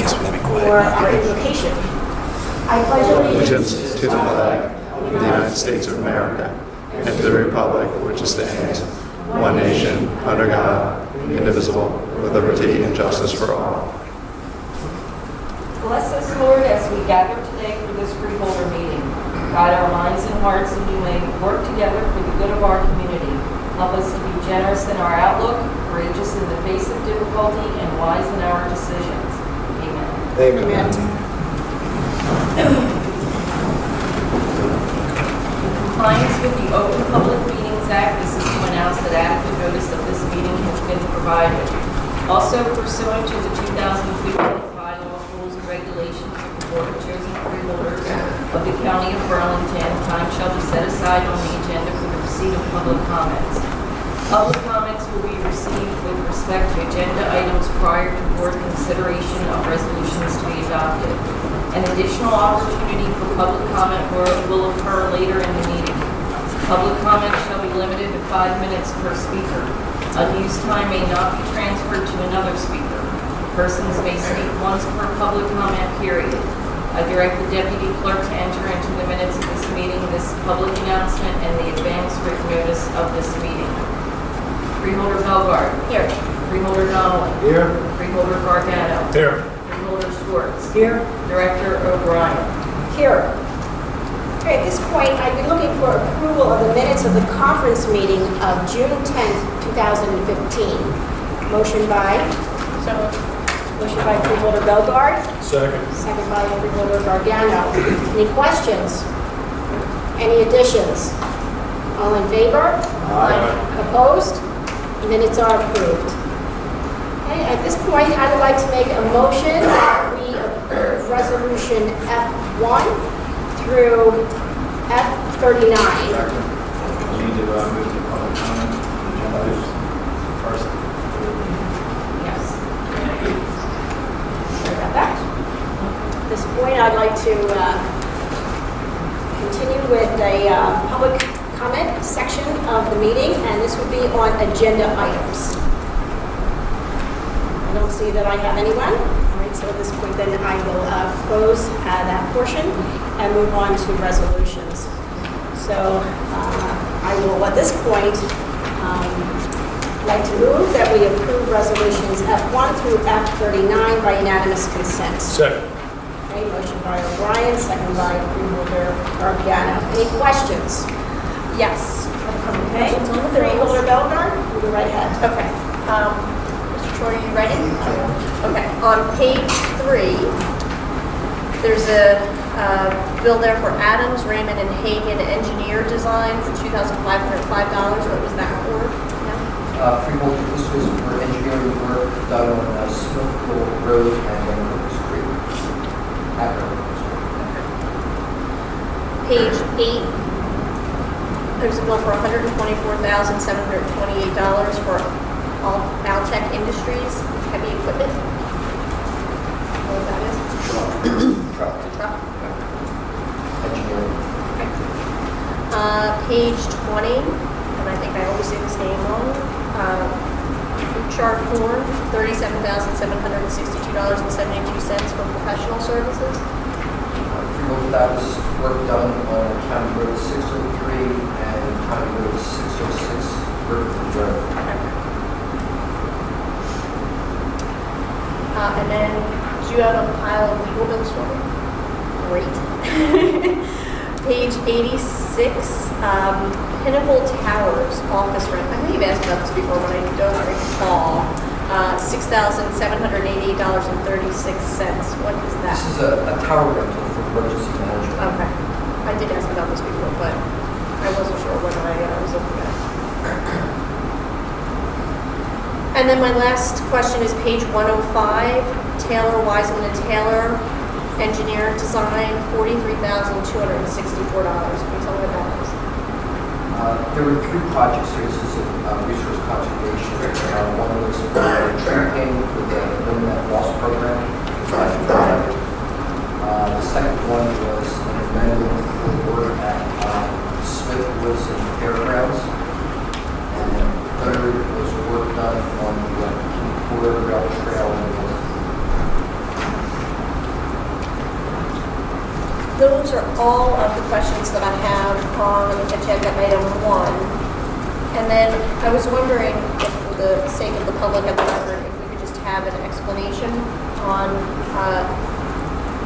stand for our invocation. I pledge allegiance allegiance to the flag of the United States of America and to the republic which stands, one nation, under God, indivisible, with liberty and justice for all. Bless us, Lord, as we gather today for this freeholder meeting. Guide our minds and hearts, and we may work together for the good of our community. Help us to be generous in our outlook, courageous in the face of difficulty, and wise in our decisions. Amen. Amen. In compliance with the Open Public Meetings Act, this is to announce that adequate notice of this meeting has been provided. Also pursuant to the 2015 bylaws, rules, and regulations of the Board of Chosen Freeholders of the County of Burlington, time shall be set aside on the agenda for the receipt of public comments. Public comments will be received with respect to agenda items prior to board consideration of resolutions to be adopted. An additional opportunity for public comment will occur later in the meeting. Public comment shall be limited to 5 minutes per speaker. Unused time may not be transferred to another speaker. Persons may speak once per public comment period. I direct the Deputy Clerk to enter into the minutes of this meeting this public announcement and the advance written notice of this meeting. Freeholder Belgard. Here. Freeholder Donnelly. Here. Freeholder Gargano. Here. Freeholder Schwartz. Here. Director O'Brien. Here. Okay, at this point, I'd be looking for approval of the minutes of the conference meeting of June 10th, 2015. Motion by? Motion by Freeholder Belgard. Second. Second by Freeholder Gargano. Any questions? Any additions? All in favor? Aye. Opposed? Minutes are approved. Okay, at this point, I'd like to make a motion that we approve resolution F1 through F39. We need to move to public comment on agenda items first. Yes. Sorry about that. At this point, I'd like to continue with the public comment section of the meeting, and this will be on agenda items. I don't see that I have anyone. All right, so at this point, then I will close that portion and move on to resolutions. So I will, at this point, like to move that we approve resolutions F1 through F39 by unanimous consent. Second. Okay, motion by O'Brien, second by Freeholder Gargano. Any questions? Yes. Okay. Freeholder Belgard, you go right ahead. Okay. Mr. Troy, you ready? Okay. On page 3, there's a bill there for Adams, Raymond, and Hagen Engineer Design for $2,505. What was that for? No? Freehold, this was for engineering work done on Smithville Road and Railroad Street. At Railroad Street. Page 8, there's a bill for $124,728 for Altech Industries heavy equipment. Know what that is? Truck. Truck. Engineering. Page 20, and I think I always say this name wrong. Chart form, $37,762.72 for professional services. Freehold, that was work done on County Road 603 and County Road 606 Burlington Road. And then, do you have a pile of legal bills for me? Great. Page 86, Pinnacle Towers office rent. I know you've asked about this before, but I don't recall. $6,788.36. What is that? This is a tower rental for emergency management. Okay. I did ask about this before, but I wasn't sure whether I was looking at it. And then my last question is page 105, Taylor, Wiseman and Taylor, engineer design, $43,264. Can you tell me what that is? There were 3 projects here. This is a resource conservation. One was for tree planting for the Limit Loss program. The second one was an amendment for work at Smith Woods and Fairgrounds. And then third was work done on the King Porter Rail Trail. those are all of the questions that I have on agenda item 1. And then I was wondering, if for the sake of the public at the record, if we could just have an explanation on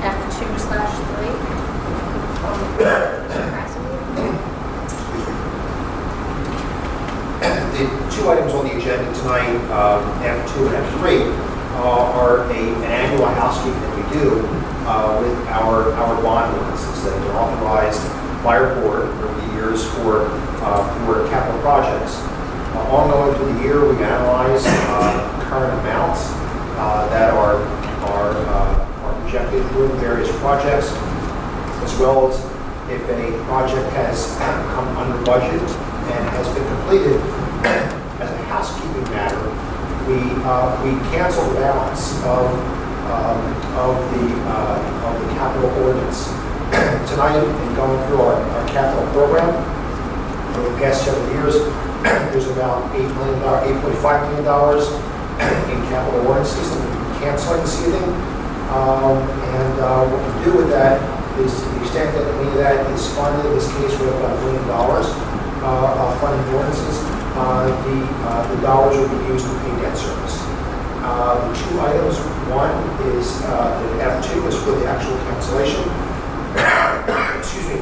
F2/3. The two items on the agenda tonight, F2 and F3, are an annual housekeeping that we do with our bond ordinances that have been authorized by our board over the years for capital projects. Ongoing through the year, we analyze current amounts that are projected through various projects, as well as if any project has come under budget and has been completed. As a housekeeping matter, we cancel the balance of the capital ordinance. Tonight, in going through our capital program, over the past several years, there's about $8.5 million in capital ordinances that we're canceling this evening. And what we do with that is, to the extent that any of that is funded, in this case, we have about $1 million of funding ordinances. The dollars will be used to pay debt service. The two items, one is the F2 is for the actual cancellation, excuse me,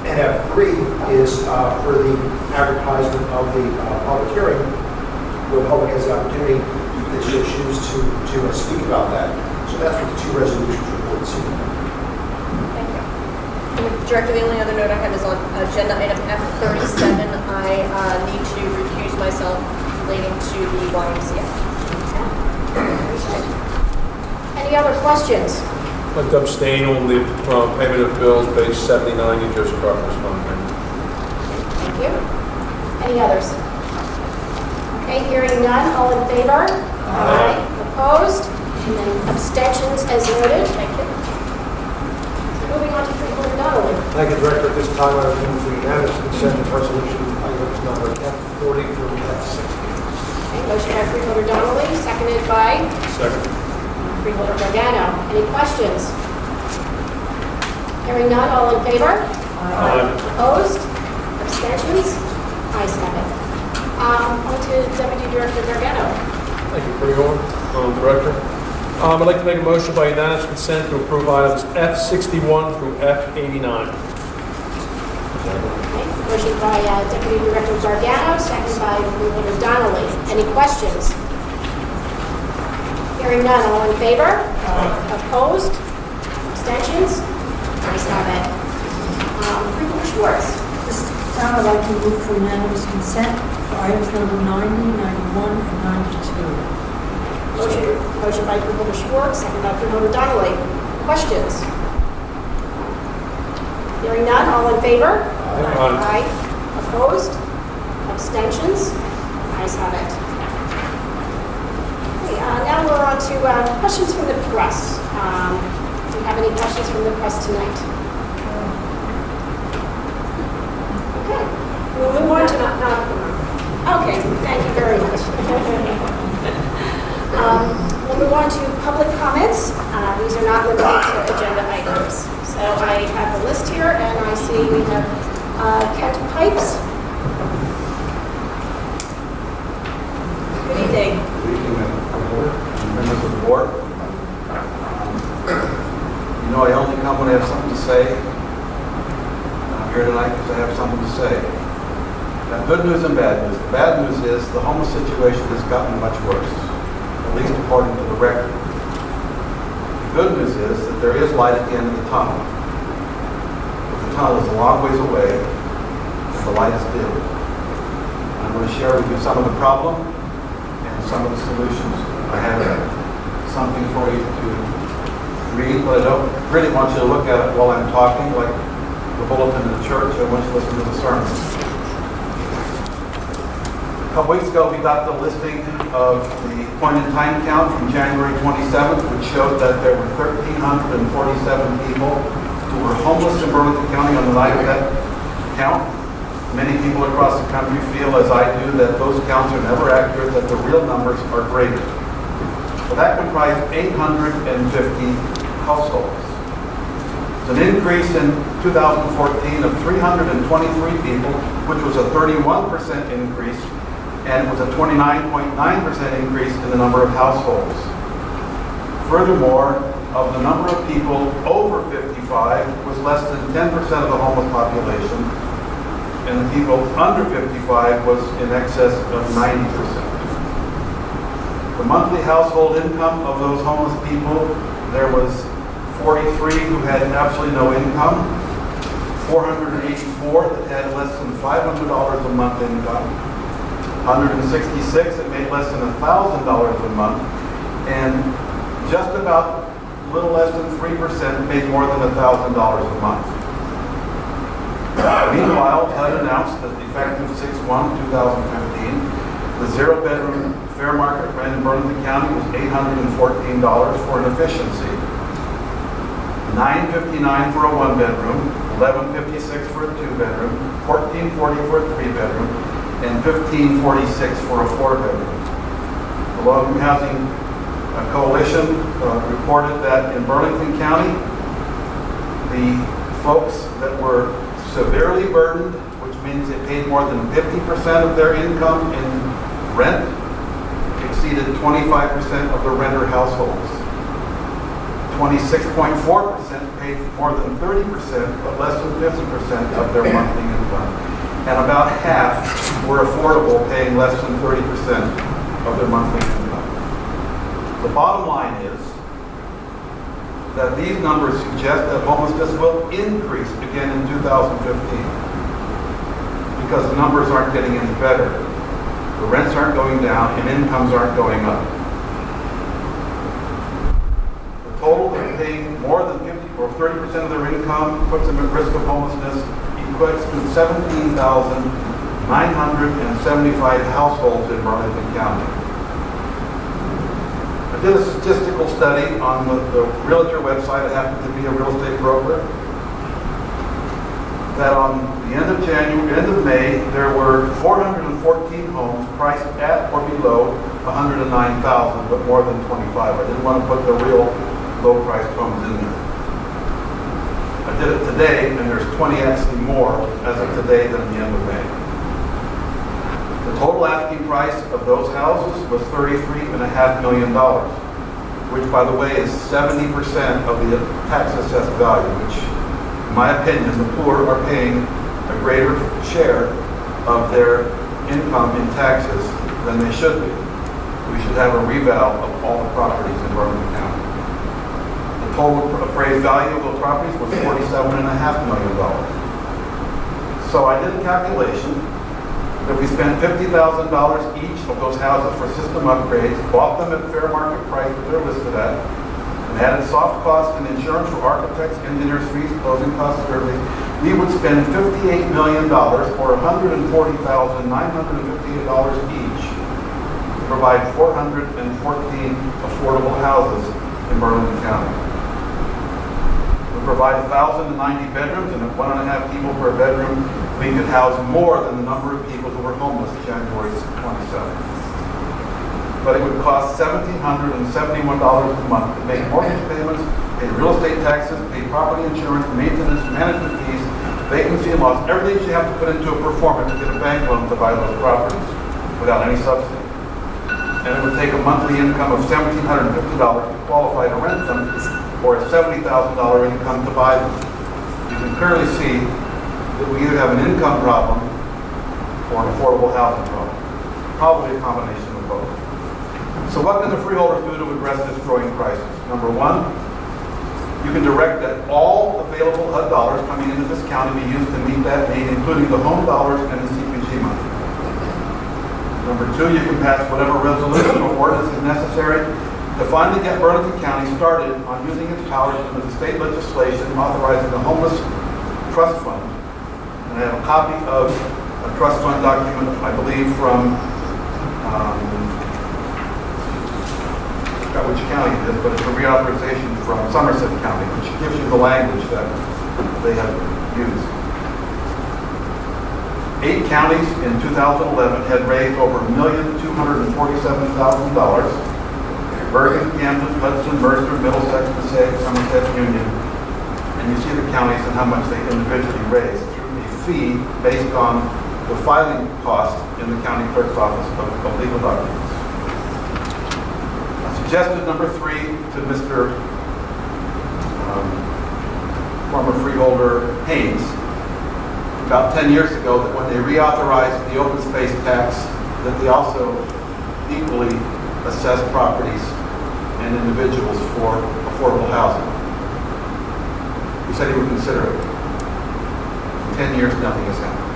and F3 is for the advertisement of the public hearing, where the public has the opportunity to choose to speak about that. So that's what the two resolutions report this evening. Thank you. Director, the only other note I have is on agenda item F37. I need to recuse myself relating to the YMCA. Any other questions? I'd like to abstain on the payment of bills, page 79, New Jersey Carpenters Fund. Thank you. Any others? Okay, hearing none, all in favor? Aye. Opposed? And then abstentions as noted. Thank you. Moving on to Freeholder Donnelly. Thank you, Director. At this time, I would move for unanimous consent of resolution items number F40 through F60. Okay, motion by Freeholder Donnelly, seconded by Second. Freeholder Gargano. Any questions? Hearing none, all in favor? Aye. Opposed? Abstentions? Ayes have it. On to Deputy Director Gargano. Thank you, Freeholder. Director. I'd like to make a motion by unanimous consent to approve items F61 through F89. Okay, motion by Deputy Director Gargano, seconded by Freeholder Donnelly. Any questions? Hearing none, all in favor? Opposed? Abstentions? Ayes have it. Freeholder Schwartz. This time I'd like to move for unanimous consent for items number 90, 91, and 92. Motion by Freeholder Schwartz, seconded by Freeholder Donnelly. Questions? Hearing none, all in favor? Aye. Opposed? Abstentions? Ayes have it. Okay, now we're on to questions from the press. Do you have any questions from the press tonight? Okay. We'll move on to okay, thank you very much. We'll move on to public comments. These are not limited to agenda items. So I have the list here, and I see we have Kent Pipes. Good evening. Good evening, members of the board. You know, I only come when I have something to say. I'm here tonight because I have something to say. Now, good news and bad news. The bad news is the homeless situation has gotten much worse, at least according to the record. The good news is that there is light at the end of the tunnel. But the tunnel is a long ways away, and the light is dim. I'm going to share with you some of the problem and some of the solutions. I have something for you to read, but I don't really want you to look at it while I'm talking, like the bulletin in the church. I want you to listen to the sermon. A couple weeks ago, we got the listing of the point-in-time count from January 27th, which showed that there were 1,347 people who were homeless in Burlington County on the night of that count. Many people across the country feel, as I do, that those counts are never accurate, that the real numbers are greater. So that comprised 850 households. It's an increase in 2014 of 323 people, which was a 31% increase, and it was a 29.9% increase in the number of households. Furthermore, of the number of people over 55 was less than 10% of the homeless population, and the people under 55 was in excess of 90%. The monthly household income of those homeless people, there was 43 who had absolutely no income, 484 that had less than $500 a month income, 166 that made less than $1,000 a month, and just about a little less than 3% made more than $1,000 a month. Meanwhile, HUD announced that effective 6/1/2015, the zero-bedroom fair market rent in Burlington County was $814 for an efficiency. $959 for a one-bedroom, $1156 for a two-bedroom, $1440 for a three-bedroom, and $1546 for a four-bedroom. The Low-Income Housing Coalition reported that in Burlington County, the folks that were severely burdened, which means they paid more than 50% of their income in rent, exceeded 25% of the renter households. 26.4% paid more than 30%, but less than 50% of their monthly income. And about half were affordable, paying less than 30% of their monthly income. The bottom line is that these numbers suggest that homelessness will increase again in 2015 because the numbers aren't getting any better. The rents aren't going down and incomes aren't going up. The total they're paying more than 50 or 30% of their income puts them at risk of homelessness, equates to 17,975 households in Burlington County. I did a statistical study on the realtor website. I happen to be a real estate broker. That on the end of May, there were 414 homes priced at or below $109,000, but more than 25. I didn't want to put the real low-priced homes in there. I did it today, and there's 20 actually more as of today than the end of May. The total asking price of those houses was $33.5 million, which, by the way, is 70% of the tax assessed value, which, in my opinion, the poor are paying a greater share of their income in taxes than they should be. We should have a reval of all the properties in Burlington County. The total appraised value of those properties was $47.5 million. So I did a calculation. If we spent $50,000 each of those houses for system upgrades, bought them at fair market price that they're listed at, and added soft costs and insurance for architects, engineers, fees, closing costs, surveys, we would spend $58 million or $140,958 each to provide 414 affordable houses in Burlington County. We provide 1,090 bedrooms, and at 1.5 people per bedroom, we could house more than the number of people who were homeless January 27th. But it would cost $1,771 a month to make mortgage payments, pay real estate taxes, pay property insurance, maintenance, management fees, vacancy and loss, everything you have to put into a performer to get a bank loan to buy those properties without any subsidy. And it would take a monthly income of $1,750 to qualify to rent them, or a $70,000 income to buy them. You can clearly see that we either have an income problem or an affordable housing problem. Probably a combination of both. So what can the freeholders do to address this growing crisis? Number one, you can direct that all available HUD dollars coming into this county be used to meet that need, including the home dollars and the CPG money. Number two, you can pass whatever resolution or ordinance is necessary to finally get Burlington County started on using its powers under the state legislation authorizing the Homeless Trust Fund. And I have a copy of a trust fund document, I believe, from, I forgot which county it is, but it's a reauthorization from Somerset County, which gives you the language that they have used. 8 counties in 2011 had raised over $1,247,000. Bergen, Camden, Hudson, Mercer, Middlesex, Passaic, Somerset, Union. And you see the counties and how much they individually raise through a fee based on the filing cost in the county clerk's office of legal documents. I suggested number 3 to Mr. Former freeholder Haynes about 10 years ago that when they reauthorized the open space tax, that they also equally assess properties and individuals for affordable housing. He said he would consider it. In 10 years, nothing has happened.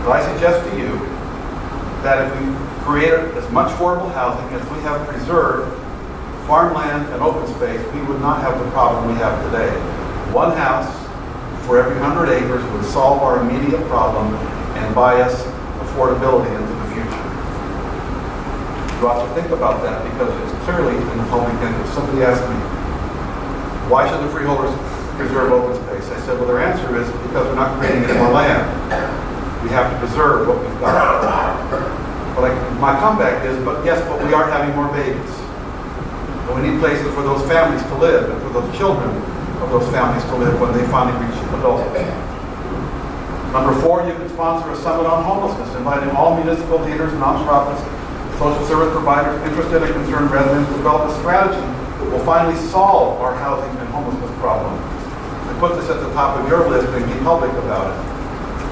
But I suggest to you that if we create as much affordable housing as we have preserved farmland and open space, we would not have the problem we have today. One house for every 100 acres would solve our immediate problem and buy us affordability into the future. You ought to think about that because it's clearly in the public interest. Somebody asked me, why should the freeholders preserve open space? I said, well, their answer is because we're not creating any more land. We have to preserve what we've got. But my comeback is, but we are having more babies. And we need places for those families to live and for those children of those families to live when they finally reach adulthood. Number 4, you can sponsor a summit on homelessness, inviting all municipal leaders, nonprofits, social service providers, interested and concerned residents to develop a strategy that will finally solve our housing and homelessness problem. I put this at the top of your list and be public about it.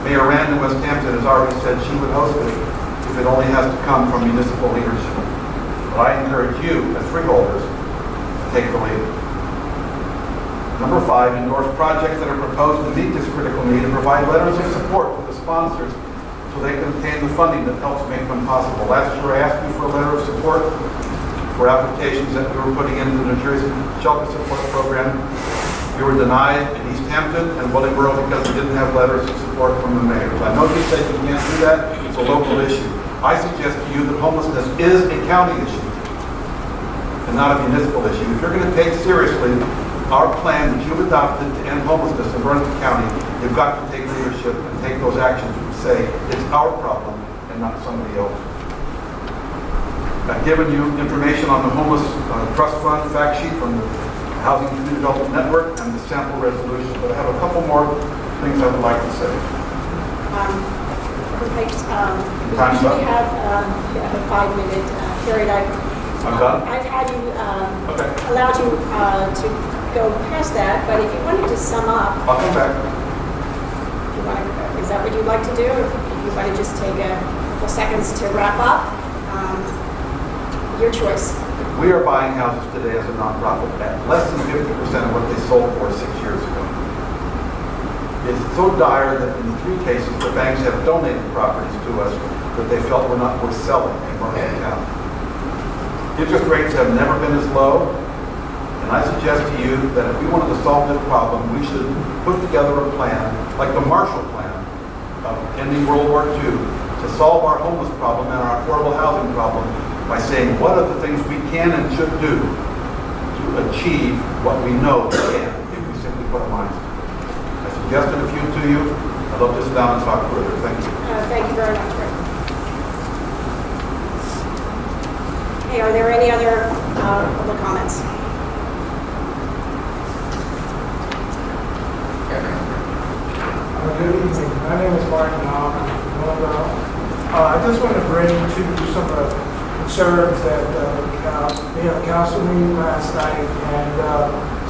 Mayor Rand in West Hampton has already said she would host it if it only has to come from municipal leadership. But I encourage you, as freeholders, to take the lead. Number 5, endorse projects that are proposed to meet this critical need and provide letters of support to the sponsors so they can obtain the funding that helps make them possible. Last year I asked you for a letter of support for applications that we were putting into the New Jersey Shelter Support Program. You were denied in East Hampton and Willingboro because we didn't have letters of support from the mayors. I know you said you can't do that. It's a local issue. I suggest to you that homelessness is a county issue and not a municipal issue. If you're going to take seriously our plan that you've adopted to end homelessness in Burlington County, you've got to take leadership and take those actions and say it's our problem and not somebody else. I've given you information on the Homeless Trust Fund fact sheet from the Housing Community Development Network and the sample resolution, but I have a couple more things I would like to say. We Time's up. usually have a 5-minute period. I'm done? I've had you, Okay. allowed you to go past that, but if you wanted to sum up, I'll come back. is that what you'd like to do? Or if you want to just take a couple seconds to wrap up, your choice. We are buying houses today as a nonprofit at less than 50% of what they sold for 6 years ago. It's so dire that in the 3 cases, the banks have donated properties to us that they felt were not worth selling in Burlington County. Interest rates have never been as low, and I suggest to you that if we wanted to solve this problem, we should put together a plan, like the Marshall Plan of ending World War II, to solve our homeless problem and our affordable housing problem by saying what are the things we can and should do to achieve what we know we can if we simply put our minds to it. I suggested a few to you. I'd love to sit down and talk further. Thank you. Thank you very much, Rick. Hey, are there any other public comments? Good evening. My name is Martin Hall. I'm from Willingboro. I just want to bring to you some of the concerns that we had a council meeting last night and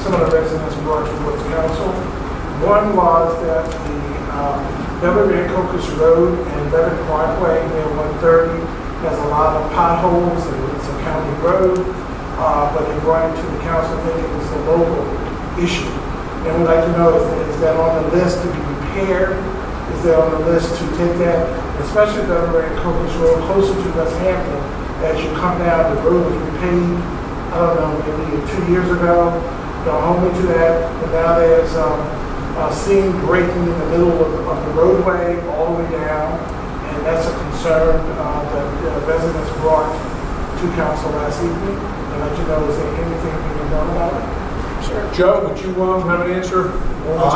some of the residents brought towards council. One was that the Beverly and Cocos Road and Beverly Parkway near 130 has a lot of potholes and it's a county road, but they brought it to the council thinking it was a local issue. And we'd like to know, is that on the list to be repaired? Is that on the list to take that, especially Beverly and Cocos Road, closer to West Hampton, as you come down, the road was repaved, I don't know, maybe 2 years ago, homely to that, and now there's seam breaking in the middle of the roadway all the way down, and that's a concern that residents brought to council last evening. I'd like to know, is there anything being done about it? Sure. Joe, would you have an answer? I'll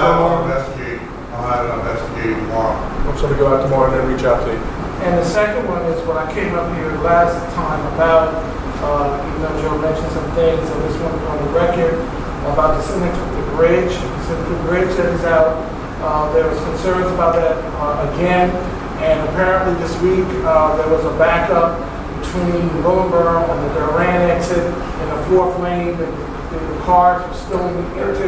have it investigated tomorrow. Hope somebody go out tomorrow and then reach out to you. And the second one is when I came up here last time about, Joe mentioned some things, I just want on the record about the cemetery, bridge, since the bridge that is out, there was concerns about that again, and apparently this week, there was a backup between Willenboro and the Durant exit in the 4th lane. The cars were spilling into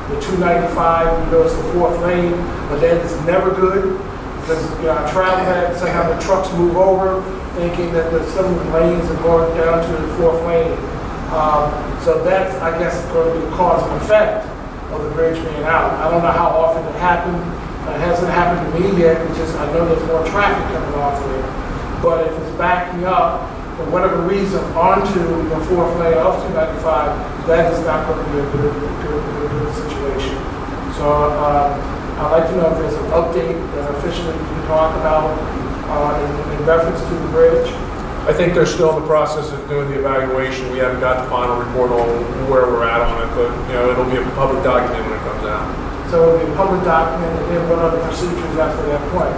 the 295 and goes to the 4th lane, but that is never good, because I travel that, somehow the trucks move over, thinking that some of the lanes are going down to the 4th lane. So that's, I guess, going to be the cause and effect of the bridge being out. I don't know how often it happened. It hasn't happened to me yet, it's just I know there's more traffic coming off of there. But if it's backing up, for whatever reason, onto the 4th lane of 295, that is not going to be a good situation. So I'd like to know if there's an update that officially you can talk about in reference to the bridge. I think they're still in the process of doing the evaluation. We haven't got the final report on where we're at on it, but, you know, it'll be a public document when it comes out. So it'll be a public document, and then what other procedures after that point?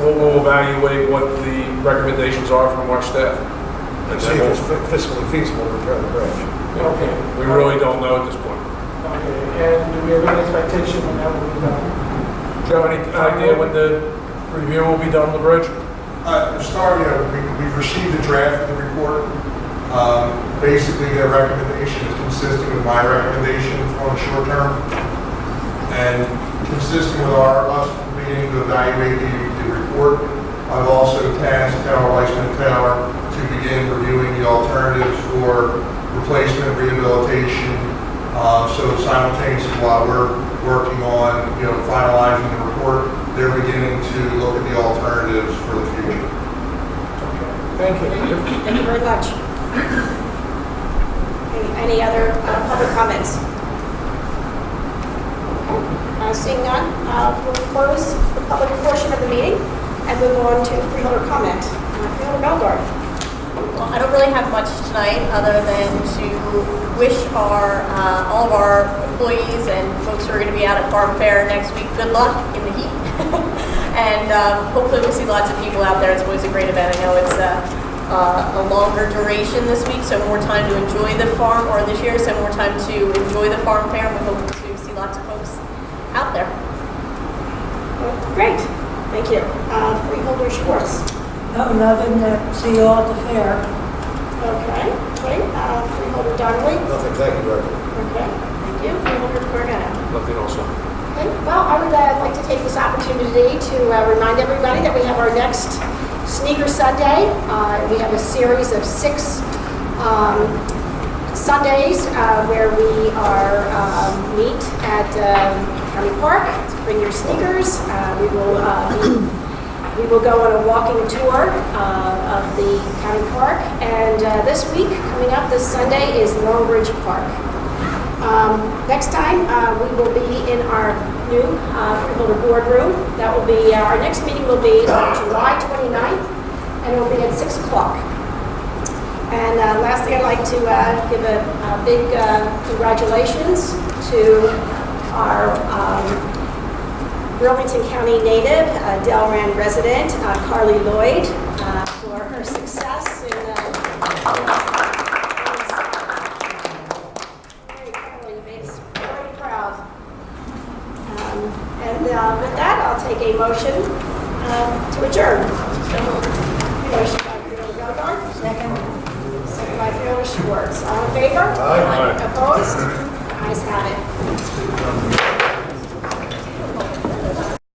We'll evaluate what the recommendations are from our staff. And see if it's fiscally feasible to repair the bridge. Okay. We really don't know at this point. Okay, and do we have any expectation when that will be done? Joe, any idea when the review will be done on the bridge? We've received a draft of the report. Basically, their recommendation is consistent with my recommendation for the short term, and consistent with us being to evaluate the report. I've also tasked Tower Weissman Tower to begin reviewing the alternatives for replacement, rehabilitation. So simultaneously, while we're working on, finalizing the report, they're beginning to look at the alternatives for the future. Thank you. Thank you very much. Any other public comments? Seeing none, we'll close the public portion of the meeting and move on to freeholder comment. Freeholder Belgard. Well, I don't really have much tonight other than to wish all of our employees and folks who are going to be out at Farm Fair next week good luck in the heat. And hopefully we'll see lots of people out there. It's always a great event. I know it's a longer duration this week, so more time to enjoy the farm, or this year, so more time to enjoy the Farm Fair. We hope to see lots of folks out there. Great. Thank you. Freeholder Schwartz. Nothing to see you all at the fair. Okay. Great. Freeholder Donnelly. Nothing, thank you, Director. Okay. Thank you. Freeholder Corgetto. Nothing also. Okay. Well, I would like to take this opportunity to remind everybody that we have our next Sneaker Sunday. We have a series of 6 Sundays where we are meet at County Park. Bring your sneakers. We will go on a walking tour of the county park. And this week, coming up this Sunday, is Longbridge Park. Next time, we will be in our new Freeholder boardroom. That will be, our next meeting will be on July 29th, and it will be at 6 o'clock. And lastly, I'd like to give a big congratulations to our Burlington County native, Delran resident, Carly Lloyd, for her success in very Carly, you made us very proud. And with that, I'll take a motion to adjourn. Motion by Freeholder Belgard. Second by Freeholder Schwartz. All in favor? Aye. Opposed? Ayes have it.